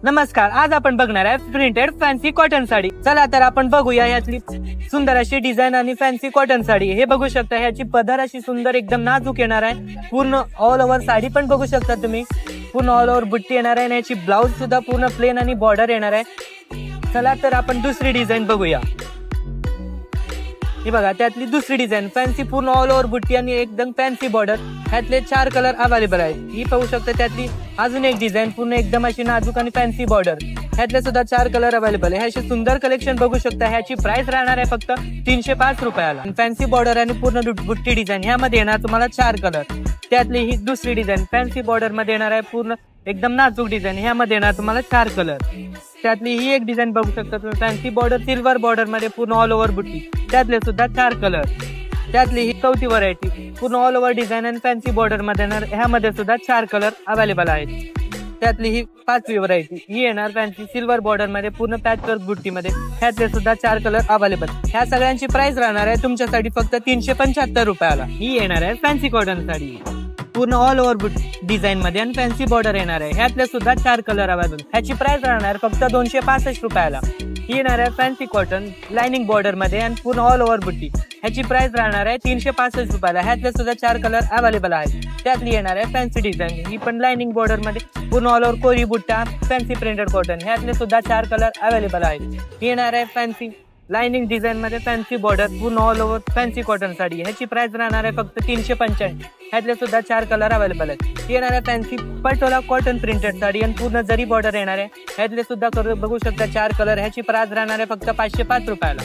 नमस्कार, आज आपण बघणार आहे प्रिंटेड फॅन्सी कॉटन साडी. चला तर आपण बघूया यातली सुंदर अशी डिझाईन आणि फॅन्सी कॉटन साडी. हे बघू शकता, ह्याची पदर अशी सुंदर एकदम नाजूक येणार आहे. पूर्ण ऑल ओव्हर साडी पण बघू शकता तुम्ही, पूर्ण ऑल ओव्हर बुट्टी येणार आहे. याची ब्लाउज सुद्धा पूर्ण प्लेन आणि बॉर्डर येणार आहे. चला तर आपण दुसरी डिझाईन बघूया. ही बघा, त्यातली दुसरी डिझाईन फॅन्सी, पूर्ण ऑल ओव्हर बुट्टी आणि एकदम फॅन्सी बॉर्डर. ह्यातले 4 कलर अवेलेबल आहेत. ही पाहू शकता, त्यातली अजून एक डिझाईन पूर्ण एकदम अशी नाजूक आणि फॅन्सी बॉर्डर. ह्यातले सुद्धा 4 कलर अवेलेबल आहे. ह्याची सुंदर कलेक्शन बघू शकता. ह्याची प्राइस राहणार आहे फक्त 305 रुपयाला. फॅन्सी बॉर्डर आणि पूर्ण बुट्टी डिझाईन ह्यामध्ये येणार तुम्हाला 4 कलर. त्यातली ही दुसरी डिझाईन फॅन्सी बॉर्डर मध्ये येणार आहे, पूर्ण एकदम नाजूक डिझाईन. ह्यामध्ये येणार तुम्हाला 4 कलर. त्यातली ही एक डिझाईन बघू शकता तुम्ही, फॅन्सी बॉर्डर सिल्वर बॉर्डर मध्ये पूर्ण ऑल ओव्हर बुट्टी. त्यातले सुद्धा 4 कलर. त्यातली ही चौथी व्हरायटी पूर्ण ऑल ओव्हर डिझाईन आणि फॅन्सी बॉर्डर मध्ये येणार. ह्यामध्ये सुद्धा 4 कलर अवेलेबल आहेत. त्यातली ही 5वी व्हरायटी, ही येणार फॅन्सी सिल्वर बॉर्डर मध्ये पूर्ण पॅचवर्क बुट्टी मध्ये. ह्यातले सुद्धा 4 कलर अवेलेबल. ह्या सगळ्यांची प्राइस राहणार आहे तुमच्यासाठी फक्त 375 रुपयाला. ही येणार आहे फॅन्सी कॉटन साडी, पूर्ण ऑल ओव्हर डिझाईन मध्ये आणि फॅन्सी बॉर्डर येणार आहे. ह्यातले सुद्धा 4 कलर अवेलेबल. ह्याची प्राइस राहणार फक्त 265 रुपयाला. ही येणार आहे फॅन्सी कॉटन लाइनिंग बॉर्डर मध्ये आणि पूर्ण ऑल ओव्हर बुट्टी. ह्याची प्राइस राहणार आहे 365 रुपयाला. ह्यातले सुद्धा 4 कलर अवेलेबल आहेत. त्यातली येणार आहे फॅन्सी डिझाईन, ही पण लाइनिंग बॉर्डर मध्ये पूर्ण ऑल ओव्हर कोरी बुट्टा फॅन्सी प्रिंटेड कॉटन. ह्यातले सुद्धा 4 कलर अवेलेबल आहेत. ही येणार आहे फॅन्सी लाइनिंग डिझाईन मध्ये फॅन्सी बॉर्डर पूर्ण all over fancy cotton sari. ह्याची प्राइस राहणार आहे फक्त 385. ह्यातले सुद्धा 4 कलर अवेलेबल आहेत. ही येणार आहे fancy Patola cotton printed sari आणि पूर्ण जरी बॉर्डर येणार आहे. ह्यातले सुद्धा बघू शकता 4 कलर. ह्याची प्राइस राहणार आहे फक्त 505 रुपयाला.